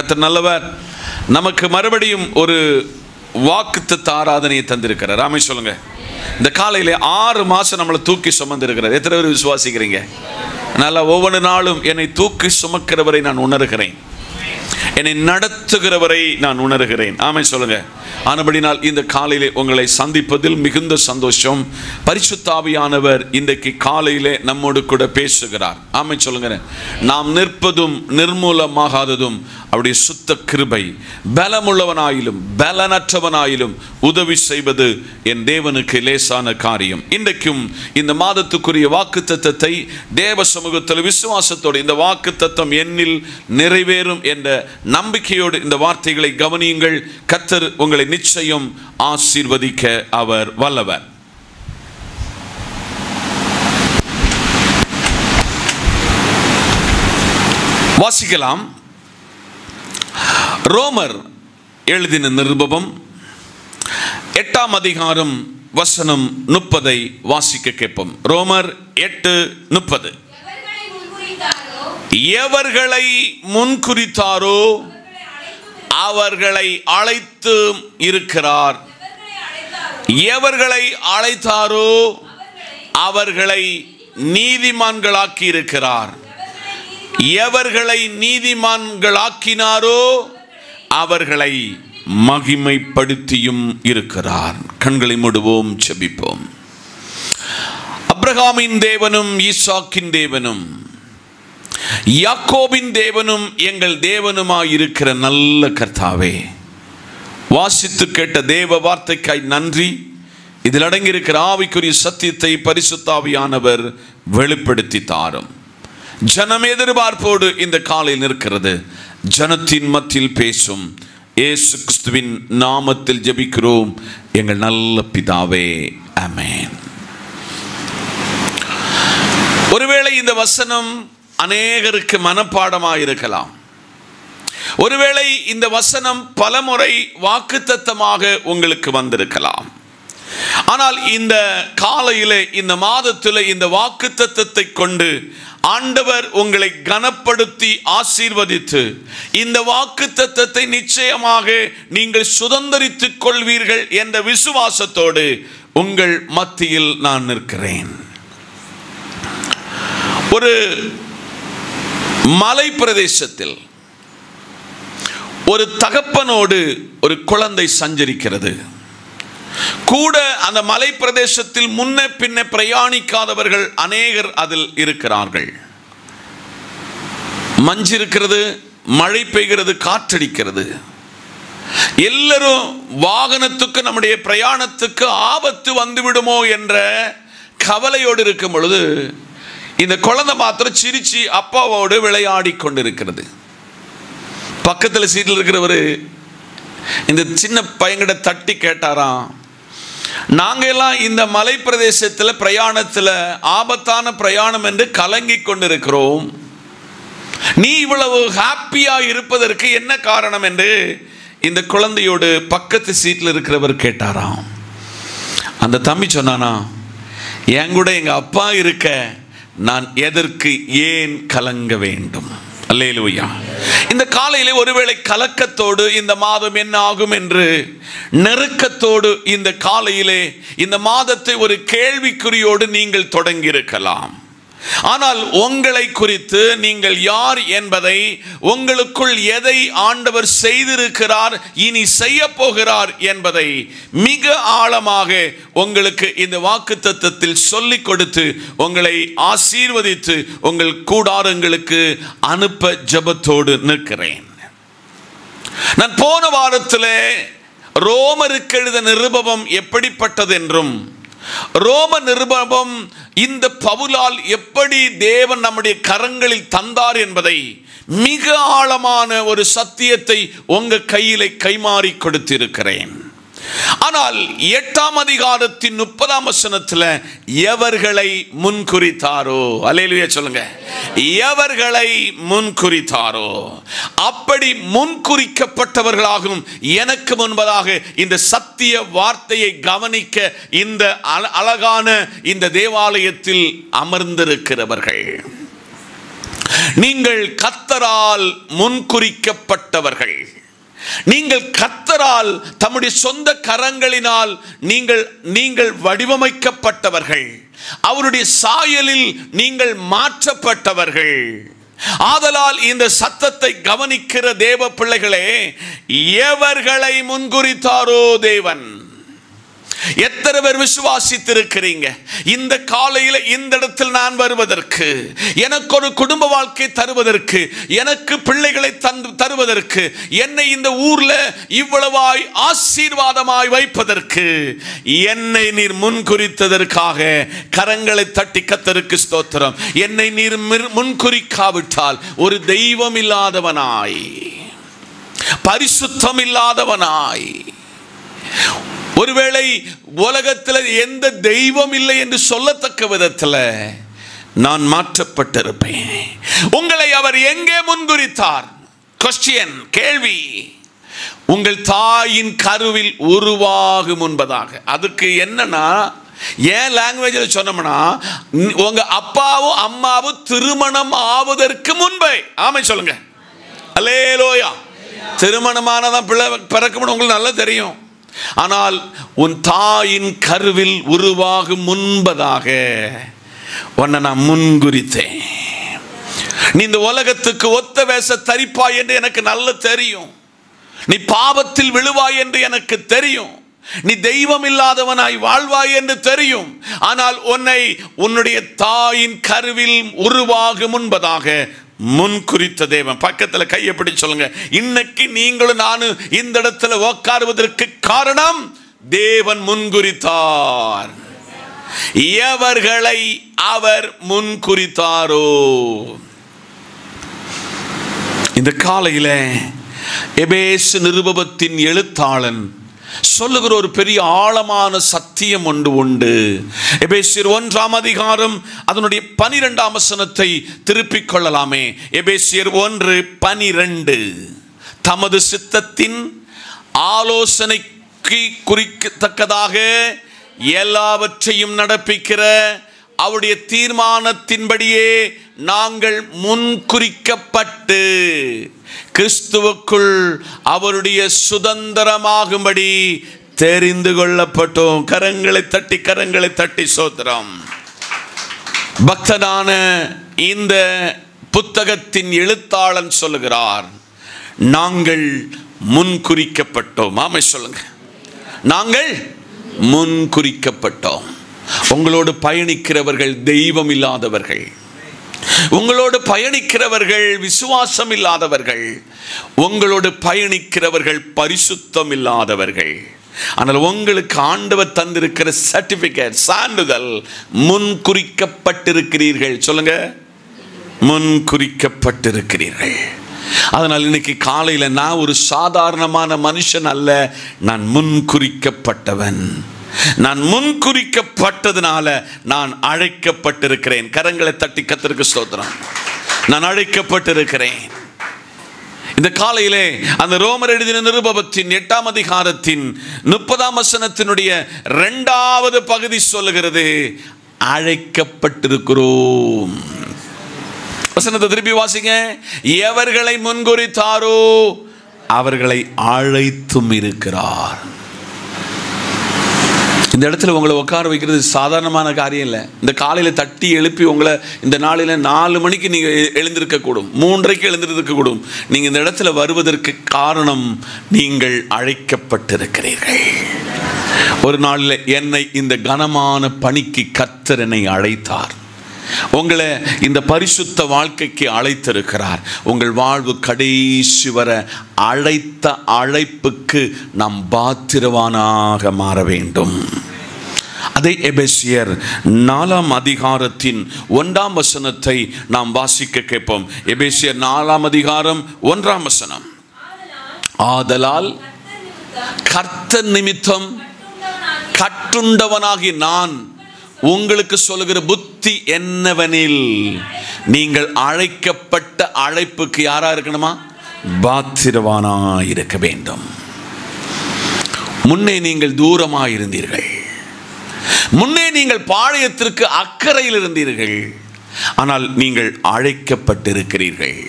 கர்த்தர் நல்லவர். நமக்கு மறுபடியும் ஒரு வாக்குத்தத்த ஆராதனையை தந்திருக்கிறார். ஆமென் சொல்லுங்க. இந்த காலையிலே 6 மாசம் நம்மளை தூக்கி சுமந்திருக்கிறார். எத்தனை பேர் விசுவாசிக்கிறீங்க? நல்லா ஒவ்வொரு நாளும் என்னை தூக்கி சுமக்கிறவரை நான் உணர்கிறேன், என்னை நடத்துகிறவரை நான் உணர்கிறேன். ஆமென் சொல்லுங்க. ஆனபடினால் இந்த காலையிலே உங்களை சந்திப்பதில் மிகுந்த சந்தோஷம். பரிசுத்த ஆவியானவர் இன்றைக்கு காலையிலே நம்மோடு கூட பேசுகிறார். ஆமென் சொல்லுங்க. நாம் நிற்பதும் நிர்மூலமாகாததும் அவருடைய சுத்த கிருபை. பலமுள்ளவனாயிலும் பலனற்றவனாயிலும் உதவி செய்வது என் தேவனுக்கு லேசான காரியம். இன்றைக்கும் இந்த மாதத்துக்குரிய வாக்குத்தத்தத்தை தேவ சமூகத்தில் விசுவாசத்தோடு இந்த வாக்குத்தத்தம் என்னில் நிறைவேறும் என்ற நம்பிக்கையோடு இந்த வார்த்தைகளை கவனியுங்கள். கர்த்தர் உங்களை நிச்சயம் ஆசீர்வதிக்க அவர் வல்லவர். வாசிக்கலாம். ரோமர் எழுதின நிருபம் 8ஆம் அதிகாரம் வசனம் 30 வாசிக்க கேட்போம். ரோமர் 8:30. எவர்களை முன்குறித்தாரோ அவர்களை அழைத்து இருக்கிறார். எவர்களை அழைத்தாரோ அவர்களை நீதிமான்களாக்கி இருக்கிறார். எவர்களை நீதிமான்களாக்கினாரோ அவர்களை மகிமைப்படுத்தியும் இருக்கிறார். கண்களை மூடுவோம், ஜெபிப்போம். ஆபிரகாமின் தேவனும் ஈசாக்கின் தேவனும் யாக்கோபின் தேவனும் எங்கள் தேவனுமாயிருக்கிற நல்ல கர்த்தாவே, வாசித்து கேட்ட தேவ வார்த்தைக்காய் நன்றி. இதில் அடங்கியிருக்கிற ஆவிக்குரிய சத்தியத்தை பரிசுத்த ஆவியானவர் வெளிப்படுத்தி தாரும். ஜனம் எதிர்பார்ப்போடு இந்த காலையில் நிற்கிறது. ஜனத்தின் மத்தியில் பேசும் இயேசு கிறிஸ்துவின் நாமத்தில் ஜெபிக்கிறோம் எங்கள் நல்ல பிதாவே, ஆமென். ஒருவேளை இந்த வசனம் அநேகருக்கு மனப்பாடமாயிருக்கலாம். ஒருவேளை இந்த வசனம் பலமுறை வாக்குத்தத்தமாக உங்களுக்கு வந்திருக்கலாம். ஆனால் இந்த காலையிலே, இந்த மாதத்தில் இந்த வாக்குத்தத்தத்தை கொண்டு ஆண்டவர் உங்களை கனப்படுத்தி ஆசீர்வதித்து இந்த வாக்குத்தத்தத்தை நிச்சயமாக நீங்கள் சுதந்தரித்துக் கொள்வீர்கள் என்ற விசுவாசத்தோடு உங்கள் மத்தியில் நான் நிற்கிறேன். ஒரு மலை பிரதேசத்தில் ஒரு தகப்பனோடு ஒரு குழந்தை சஞ்சரிக்கிறது. கூட அந்த மலை பிரதேசத்தில் முன்ன பின்ன பிரயாணிக்காதவர்கள் அநேகர் அதில் இருக்கிறார்கள். மஞ்சு இருக்கிறது, மழை பெய்கிறது, காற்றடிக்கிறது. எல்லாரும் வாகனத்துக்கு, நம்முடைய பிரயாணத்துக்கு ஆபத்து வந்துவிடுமோ என்ற கவலையோடு இருக்கும் பொழுது இந்த குழந்தை மாத்திரம் சிரிச்சு அப்பாவோடு விளையாடி கொண்டிருக்கிறது. பக்கத்தில் சீட்டில் இருக்கிறவர் இந்த சின்ன பையன்கிட்ட தட்டி கேட்டாராம், நாங்க எல்லாம் இந்த மலை பிரதேசத்தில் பிரயாணத்தில் ஆபத்தான பிரயாணம் என்று கலங்கி கொண்டிருக்கிறோம், நீ இவ்வளவு ஹாப்பியா இருப்பதற்கு என்ன காரணம் என்று இந்த குழந்தையோடு பக்கத்து சீட்டில் இருக்கிறவர் கேட்டாராம். அந்த தம்பி சொன்னானா, என் கூட எங்க அப்பா இருக்க நான் எதற்கு ஏன் கலங்க வேண்டும்? அல்லேலூயா. இந்த காலையிலே ஒருவேளை கலக்கத்தோடு இந்த மாதம் என்ன ஆகும் என்று நெருக்கத்தோடு இந்த காலையிலே இந்த மாதத்தை ஒரு கேள்விக்குறியோடு நீங்கள் தொடங்கி இருக்கலாம். ஆனால் உங்களை குறித்து நீங்கள் யார் என்பதை, உங்களுக்குள் எதை ஆண்டவர் செய்திருக்கிறார், இனி செய்ய போகிறார் என்பதை மிக ஆழமாக உங்களுக்கு இந்த வாக்குத்தத்தத்தில் சொல்லிக் கொடுத்து உங்களை ஆசீர்வதித்து உங்கள் கூடாரங்களுக்கு அனுப்ப ஜெபத்தோடு நிற்கிறேன். நான் போன வாரத்திலே ரோமருக்கு எழுதின நிருபம் எப்படிப்பட்டது என்றும், ரோம நிருபம் இந்த பவுலால் எப்படி தேவன் நம்முடைய கரங்களில் தந்தார் என்பதை மிக ஆழமான ஒரு சத்தியத்தை உங்க கையிலே கைமாறி கொடுத்திருக்கிறேன். ஆனால் 8ஆம் அதிகாரத்தின் 30ஆம் வசனத்தில் எவர்களை முன்குறித்தாரோ, அல்லேலூயா சொல்லுங்க, எவர்களை முன்குறித்தாரோ அப்படி முன்குறிக்கப்பட்டவர்களாகும் எனக்கு முன்பதாக இந்த சத்திய வார்த்தையை கவனிக்க இந்த அழகான இந்த தேவாலயத்தில் அமர்ந்திருக்கிறவர்கள். நீங்கள் கர்த்தரால் முன்குறிக்கப்பட்டவர்கள். நீங்கள் கர்த்தரால் தம்முடைய சொந்த கரங்களினால் நீங்கள் வடிவமைக்கப்பட்டவர்கள். அவருடைய சாயலில் நீங்கள் மாற்றப்பட்டவர்கள். ஆதலால் இந்த சத்தத்தை கவனிக்கிற தேவ பிள்ளைகளே, எவர்களை முன்குறித்தாரோ தேவன். எத்தனை பேர் விசுவாசித்திருக்கிறீங்க இந்த காலையில் இந்த இடத்தில் நான் வருவதற்கு, எனக்கு ஒரு குடும்ப வாழ்க்கை தருவதற்கு, எனக்கு பிள்ளைகளை தருவதற்கு, என்னை இந்த ஊர்ல இவ்வளவாய் ஆசீர்வாதமாய் வைப்பதற்கு என்னை நீர் முன்குறித்ததற்காக கரங்களை தட்டி கர்த்தருக்கு ஸ்தோத்திரம். என்னை நீர் முன்குறிக்காவிட்டால் ஒரு தெய்வம் இல்லாதவனாய், பரிசுத்தம் இல்லாதவனாய், ஒருவேளை உலகத்தில் எந்த தெய்வம் இல்லை என்று சொல்லத்தக்க விதத்தில் நான் மாற்றப்பட்டிருப்பேன். உங்களை அவர் எங்கே முன்குறித்தார்? கொஸ்டியன், கேள்வி. உங்கள் தாயின் கருவில் உருவாகும் முன்பதாக. அதுக்கு என்னன்னா, ஏன் லாங்குவேஜில் சொன்னோம்னா, உங்க அப்பாவும் அம்மாவும் திருமணம் ஆவதற்கு முன்பே. ஆமை சொல்லுங்க, அல்லேலூயா. திருமணமானதான் பிள்ளை பிறக்கும் உங்களுக்கு நல்லா தெரியும். ஆனால் உன் தாயின் கருவில் உருவாகும் முன்பதாக உன்னை நான் முன்குறித்தேன். நீ இந்த உலகத்துக்கு ஒத்த வேஷ தரிப்பாய் என்று எனக்கு நல்ல தெரியும். நீ பாவத்தில் விழுவாய் என்று எனக்கு தெரியும். நீ தெய்வம் இல்லாதவனாய் வாழ்வாய் என்று தெரியும். ஆனால் உன்னுடைய தாயின் கருவில் உருவாகும் முன்பதாக முன்குறித்த தேவன். பக்கத்தில் கையை பிடிச்சு சொல்லுங்க, இன்னைக்கு நீங்களும் நானும் இந்த இடத்துல உட்காருவதற்கு காரணம் தேவன் முன்குறித்தார். எவர்களை அவர் முன்குறித்தாரோ. இந்த காலையில எபேசு நிருபத்தின் எழுத்தாளன் சொல்லுகிற ஒரு பெரிய ஆழமான சத்தியம் ஒன்று உண்டு. எபேசியர் 1ஆம் அதிகாரம் அதனுடைய 12ஆம் வசனத்தை திருப்பிக் கொள்ளலாமே. எபேசியர் 1:12. தமது சித்தத்தின் ஆலோசனைக்கு குறிக்கத்தக்கதாக எல்லாவற்றையும் நடப்பிக்கிற அவருடைய தீர்மானத்தின்படியே நாங்கள் முன்குறிக்கப்பட்டு கிறிஸ்துவுக்குள் அவருடைய சுதந்திரமாகும்படி தெரிந்து கொள்ளப்பட்டோம். கரங்களை தட்டி சோத்திரம். பக்தனான இந்த புத்தகத்தின் எழுத்தாளன் சொல்லுகிறார், நாங்கள் முன்குறிக்கப்பட்டோம். ஆமை சொல்லுங்க, நாங்கள் முன்குறிக்கப்பட்டோம். உங்களோடு பயணிக்கிறவர்கள் தெய்வம் இல்லாதவர்கள், உங்களோடு பயணிக்கிறவர்கள் விசுவாசம் இல்லாதவர்கள், உங்களோடு பயணிக்கிறவர்கள் பரிசுத்தம் இல்லாதவர்கள். ஆனால் உங்களுக்கு ஆண்டவர் தந்திருக்கிற சர்டிபிகேட், சான்றிதழ், முன்குறிக்கப்பட்டிருக்கிறீர்கள். சொல்லுங்க, முன்குறிக்கப்பட்டிருக்கிறீர்கள். அதனால் இன்னைக்கு காலையில் நான் ஒரு சாதாரணமான மனுஷன் அல்ல, நான் முன்குறிக்கப்பட்டவன். நான் முன்குறிக்கப்பட்டதுனால நான் அழைக்கப்பட்டிருக்கிறேன். கரங்களை தட்டி கர்த்தருக்கு ஸ்தோத்திரம். நான் அழைக்கப்பட்டிருக்கிறேன். இந்த காலையிலே அந்த ரோமர் எழுதின நிருபத்தின் 8ஆம் அதிகாரத்தின் 30ஆம் வசனத்தினுடைய 2வது பகுதி சொல்லுகிறது, அழைக்கப்பட்டிருக்கிறோம். வசனத்தை திருப்பி வாசிங்க. எவர்களை முன்குறித்தாரோ அவர்களை அழைத்தும் இருக்கிறார். இந்த இடத்துல உங்களை உட்கார வைக்கிறது சாதாரணமான காரியம் இல்லை. இந்த காலையில் தட்டி எழுப்பி உங்களை இந்த நாளில் 4 மணிக்கு நீங்கள் எழுந்திருக்கக்கூடும், 3:30 எழுந்திருக்கக்கூடும். நீங்கள் இந்த இடத்துல வருவதற்கு காரணம் நீங்கள் அழைக்கப்பட்டிருக்கிறீர்கள். ஒரு நாளில் என்னை இந்த கனமான பணிக்கு கர்த்தர் என்னை அழைத்தார். உங்களை இந்த பரிசுத்த வாழ்க்கைக்கு அழைத்திருக்கிறார். உங்கள் வாழ்வு கடைசி வர அழைத்த அழைப்புக்கு நாம் பாத்திரவானாக மாற வேண்டும். அதை எபேசியர் 4ஆம் அதிகாரத்தின் 1ஆம் வசனத்தை நாம் வாசிக்க கேட்போம். எபேசியர் 4ஆம் அதிகாரம் 1ஆம் வசனம். ஆதலால் கர்த்தர் நிமித்தம் கட்டுண்டவனாகி நான் உங்களுக்கு சொல்லுகிற புத்தி என்னவெனில், நீங்கள் அழைக்கப்பட்ட அழைப்புக்கு யாரா இருக்கணுமா? பாத்திரவானா இருக்க வேண்டும். முன்னே நீங்கள் தூரமாயிருந்தீர்கள், முன்னே நீங்கள் பாளையத்திற்கு அக்கறையில் இருந்தீர்கள். ஆனால் நீங்கள் அழைக்கப்பட்டிருக்கிறீர்கள்.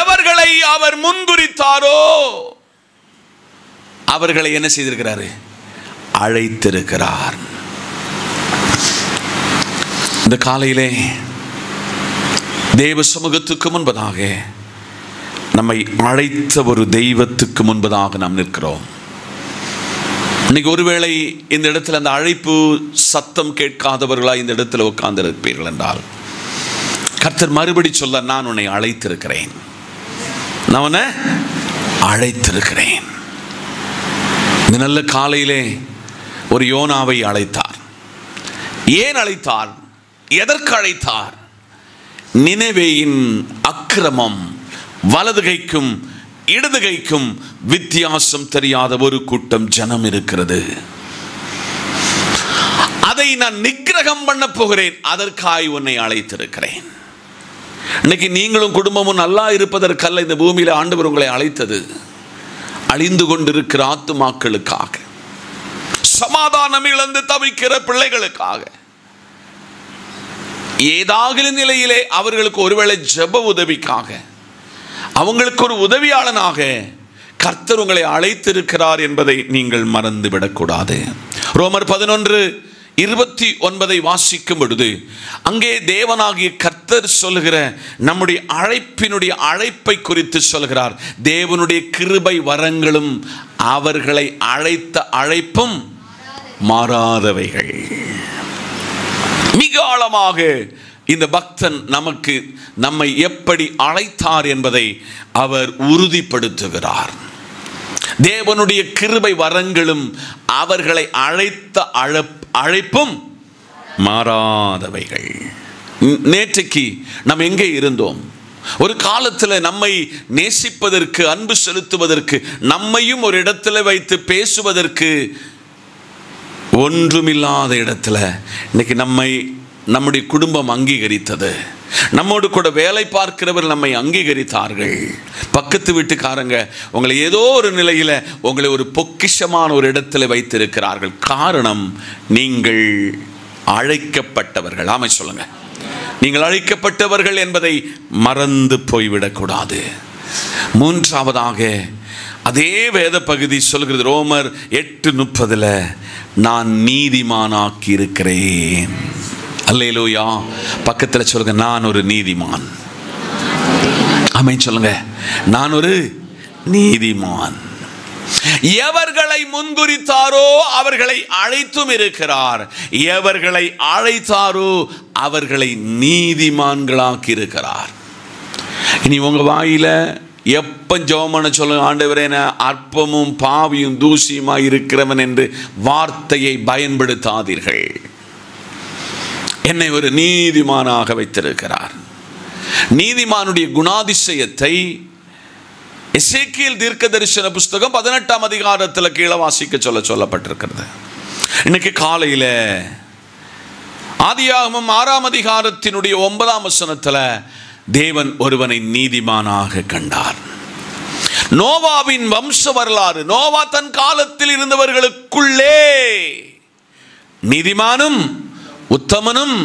எவர்களை அவர் முன்குறித்தாரோ அவர்களை என்ன செய்திருக்கிறாரு? அழைத்திருக்கிறார். இந்த காலையிலே தேவ சமூகத்துக்கு முன்பதாக, நம்மை அழைத்த ஒரு தெய்வத்துக்கு முன்பதாக நாம் நிற்கிறோம். இன்னைக்கு ஒருவேளை இந்த இடத்துல அந்த அழைப்பு சத்தம் கேட்காதவர்களா இந்த இடத்துல உட்கார்ந்து இருப்பீர்கள் என்றால், கர்த்தர் மறுபடி சொல்ல, நான் உன்னை அழைத்திருக்கிறேன், நான் உன்னை அழைத்திருக்கிறேன். இந்த நல்ல காலையிலே ஒரு யோனாவை அழைத்தார். ஏன் அழைத்தார்? எதற்கு அழைத்தார்? நினிவேயின் அக்கிரமம், வலதுகைக்கும் இடதுகைக்கும் வித்தியாசம் தெரியாத ஒரு கூட்டம் ஜனம் இருக்கிறது. அதை நான் நிக்கிரகம் பண்ண போகிறேன், அதற்காய் உன்னை அழைத்திருக்கிறேன். இன்னைக்கு நீங்களும் குடும்பமும் நல்லா இருப்பதற்கல்ல இந்த பூமியில ஆண்டவர் உங்களை அழைத்தது. அழிந்து கொண்டிருக்கிற ஆத்துமாக்களுக்காக, சமாதானம் இழந்து தவிக்கிற பிள்ளைகளுக்காக, ஏதாவது நிலையிலே அவர்களுக்கு ஒருவேளை ஜெப உதவிக்காக, அவங்களுக்கு ஒரு உதவியாளனாக கர்த்தர் உங்களை அழைத்திருக்கிறார் என்பதை நீங்கள் மறந்துவிடக்கூடாது. ரோமர் 11:29 வாசிக்கும் பொழுது அங்கே தேவனாகிய கர்த்தர் சொல்லுகிற நம்முடைய அழைப்பினுடைய அழைப்பை குறித்து சொல்கிறார். தேவனுடைய கிருபை வரங்களும் அவர்களை அழைத்த அழைப்பும் மாறாதவைகள். மிக ஆழமாக இந்த பக்தன் நம்மை எப்படி அழைத்தார் என்பதை அவர் உறுதிப்படுத்துகிறார். தேவனுடைய கிருபை வரங்களும் அவர்களை அழைத்த அழைப்பும் மாறாதவைகள். நேற்றைக்கு நாம் எங்கே இருந்தோம்? ஒரு காலத்தில் நம்மை நேசிப்பதற்கு, அன்பு செலுத்துவதற்கு, நம்மையும் ஒரு இடத்துல வைத்து பேசுவதற்கு ஒன்றுமில்லாத இடத்துல இன்னைக்கு நம்முடைய குடும்பம் அங்கீகரித்தது. நம்மோடு கூட வேலை பார்க்கிறவர் நம்மை அங்கீகரித்தார்கள். பக்கத்து வீட்டுக்காரங்க உங்களை ஏதோ ஒரு நிலையில் உங்களை ஒரு பொக்கிஷமான ஒரு இடத்துல வைத்திருக்கிறார்கள். காரணம், நீங்கள் அழைக்கப்பட்டவர்கள். ஆமை சொல்லுங்க, நீங்கள் அழைக்கப்பட்டவர்கள் என்பதை மறந்து போய்விடக்கூடாது. மூன்றாவதாக அதே வேத பகுதி சொல்கிறது, ரோமர் 8:30, நான் நீதிமானாக்கி இருக்கிறேன். அல்லேலூயா. பக்கத்தில் சொல்லுங்க, நான் ஒரு நீதிமான். ஆமென் சொல்லுங்க, நான் ஒரு நீதிமான். எவர்களை முன்குறித்தாரோ அவர்களை அழைத்தும் இருக்கிறார். எவர்களை அழைத்தாரோ அவர்களை நீதிமான்களாக்கி இருக்கிறார். இனி உங்க வாயில எப்ப ஜெபம் சொல்லுங்க, ஆண்டவரே அற்பமும் பாவியும் தூசியுமாய் இருக்கிறவன் என்று வார்த்தையை பயன்படுத்தாதீர்கள். என்னை ஒரு நீதிமானாக வைத்திருக்கிறார். நீதிமானுடைய குணாதிசயத்தை எசேக்கியேல் தீர்க்கதரிசன புஸ்தகம் 18ஆம் அதிகாரத்தில் கீழே வாசிக்க சொல்லப்பட்டிருக்கிறது. இன்னைக்கு காலையில ஆதியாகமம் 6ஆம் அதிகாரத்தினுடைய 9ஆம் வசனத்தில் தேவன் ஒருவனை நீதிமானாக கண்டார். நோவாவின் வம்ச வரலாறு, நோவா தன் காலத்தில் இருந்தவர்களுக்குள்ளே நீதிமானும் உத்தமனும்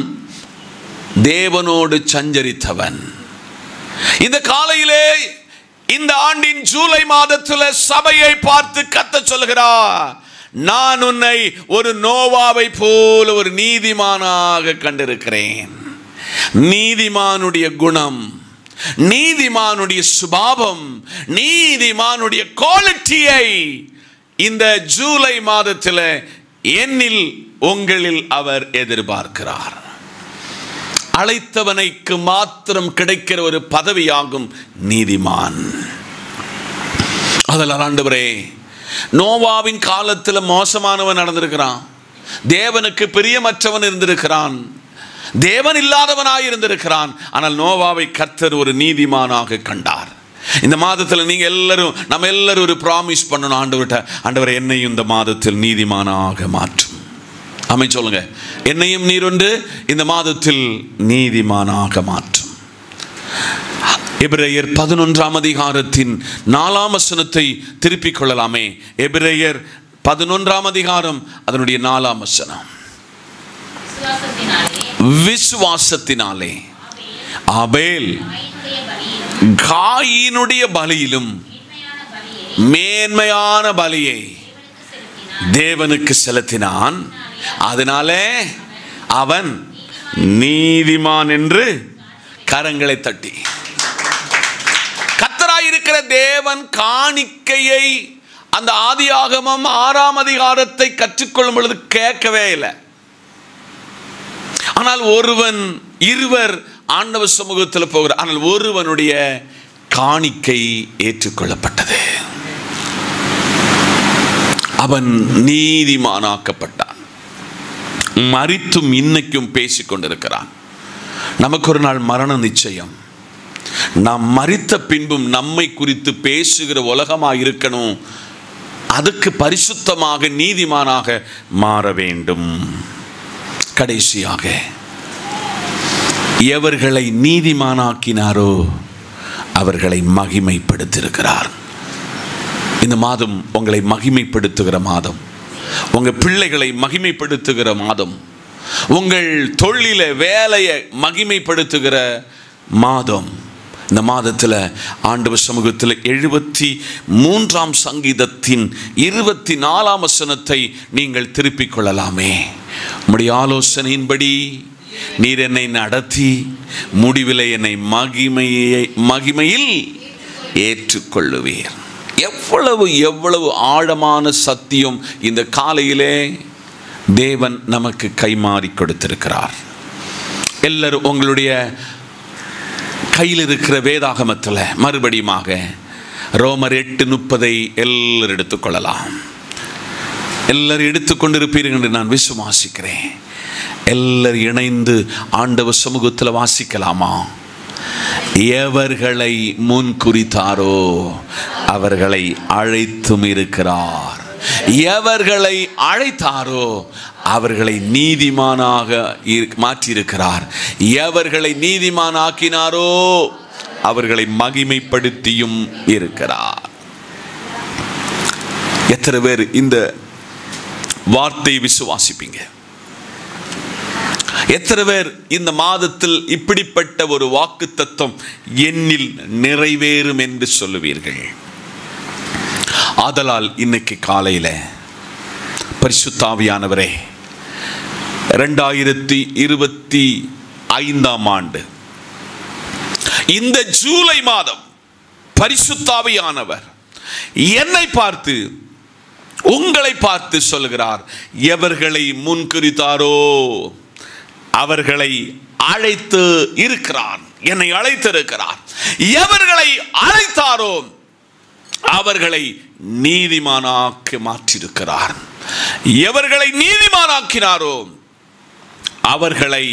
தேவனோடு சஞ்சரித்தவன். இந்த காலையிலே இந்த ஆண்டின் ஜூலை மாதத்தில் சபையை பார்த்து கர்த்தர் சொல்கிறார், நான் உன்னை ஒரு நோவாவை போல ஒரு நீதிமானாக கண்டிருக்கிறேன். நீதிமானுடைய குணம், நீதிமானுடைய சுபாவம், நீதிமானுடைய குவாலிட்டியை இந்த ஜூலை மாதத்தில் என்னில் உங்களில் அவர் எதிர்பார்க்கிறார். அழைத்தவனைக்கு மாத்திரம் கிடைக்கிற ஒரு பதவியாகும் நீதிமான். அதில் ஆண்டவரே, நோவாவின் காலத்தில் மோசமானவன் நடந்திருக்கிறான், தேவனுக்கு பிரியமற்றவன் இருந்திருக்கிறான், தேவன் இல்லாதவனாய் இருந்திருக்கிறான். ஆனால் நோவாவை கர்த்தர் ஒரு நீதிமானாக கண்டார். இந்த மாதத்தில் நம்ம எல்லாரும் ஒரு ப்ராமிஸ் பண்ணணும், ஆண்டவரே என்னையும் இந்த மாதத்தில் நீதிமானாக மாற்றும். ஆமென் சொல்லுங்க, என்னையும் நீர் ஒன்று இந்த மாதத்தில் நீதிமானாக மாற்றும். எபிரேயர் 11ஆம் அதிகாரத்தின் 4ஆம் வசனத்தை திருப்பிக் கொள்ளலாமே. எபிரேயர் 11ஆம் அதிகாரம் அதனுடைய 4ஆம் வசனம். விசுவாசத்தினாலே ஆபேல் காயினுடைய பலியிலும் மேன்மையான பலியை தேவனுக்கு செலுத்தினான். அதனாலே அவன் நீதிமான் என்று கரங்களை தட்டி. கர்த்தராயிருக்கிற தேவன் காணிக்கையை அந்த ஆதியாகமம் 6ஆம் அதிகாரத்தை கற்றுக்கொள்ளும் பொழுது கேட்கவே இல்லை. ஆனால் இருவர் ஆண்டவர் சமூகத்தில் போகிறார். ஆனால் ஒருவனுடைய காணிக்கை ஏற்றுக்கொள்ளப்பட்டது. அவன் நீதிமானாக்கப்பட்டான். மரித்தும் இன்னைக்கும் பேசிக் கொண்டிருக்கிறான். நமக்கு ஒரு நாள் மரண நிச்சயம். நாம் மரித்த பின்பும் நம்மை குறித்து பேசுகிற உலகமாக இருக்கணும். அதுக்கு பரிசுத்தமாக நீதிமானாக மாற வேண்டும். கடைசியாக எவர்களை நீதிமானாக்கினாரோ அவர்களை மகிமைப்படுத்தியிருக்கிறார். இந்த மாதம் உங்களை மகிமைப்படுத்துகிற மாதம், உங்கள் பிள்ளைகளை மகிமைப்படுத்துகிற மாதம், உங்கள் தொழில வேலையை மகிமைப்படுத்துகிற மாதம். இந்த மாதத்தில் ஆண்டவர் சமூகத்தில் 73ஆம் சங்கீதத்தின் 24ஆம் வசனத்தை நீங்கள் திருப்பிக் கொள்ளலாமே. உம்முடைய ஆலோசனையின்படி நீர் என்னை நடத்தி முடிவில் என்னை மகிமையில் ஏற்றுக்கொள்ளுவீர். எவ்வளவு ஆழமான சத்தியம் இந்த காலையிலே தேவன் நமக்கு கைமாறி கொடுத்திருக்கிறார். எல்லாரும் உங்களுடைய கையில் இருக்கிற வேதாகமத்தில் மறுபடியுமாக ரோமர் 8:30 எல்லாரும் எடுத்துக்கொள்ளலாம். எல்லாரும் எடுத்துக்கொண்டிருப்பீர்கள் என்று நான் விசுவாசிக்கிறேன். எல்லாரும் இணைந்து ஆண்டவர் சமூகத்தில் வாசிக்கலாமா? எவர்களை முன் குறித்தாரோ அவர்களை அழைத்தும் இருக்கிறார். எவர்களை அழைத்தாரோ அவர்களை நீதிமானாக மாற்றியிருக்கிறார். எவர்களை நீதிமானாக்கினாரோ அவர்களை மகிமைப்படுத்தியும் இருக்கிறார். எத்தனை பேர் இந்த வார்த்தையை விசுவாசிப்பீங்க? எத்தனை பேர் இந்த மாதத்தில் இப்படிப்பட்ட ஒரு வாக்குத்தத்தம் என்னில் நிறைவேறும் என்று சொல்லுவீர்கள்? ஆதலால் இன்னைக்கு காலையில் பரிசுத்த ஆவியானவரே, 2025ஆம் ஆண்டு இந்த ஜூலை மாதம் பரிசுத்த ஆவியானவர் என்னை பார்த்து உங்களை பார்த்து சொல்கிறார், எவர்களை முன்குறித்தாரோ அவர்களை அழைத்து இருக்கிறார். என்னை அழைத்திருக்கிறார். எவர்களை அழைத்தாரோ அவர்களை நீதிமானாக்க மாற்றியிருக்கிறார். எவர்களை நீதிமானாக்கினாரோ அவர்களை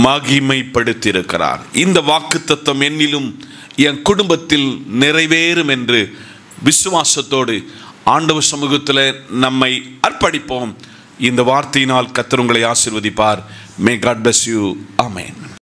மகிமைப்படுத்தியிருக்கிறார். இந்த வாக்குத்தத்தம் என்னிலும் என் குடும்பத்தில் நிறைவேறும் என்று விசுவாசத்தோடு ஆண்டவர் சமூகத்தில் நம்மை அர்ப்பணிப்போம். இந்த வார்த்தையினால் கர்த்தர் உங்களை ஆசீர்வதிப்பார். May God bless you. Amen.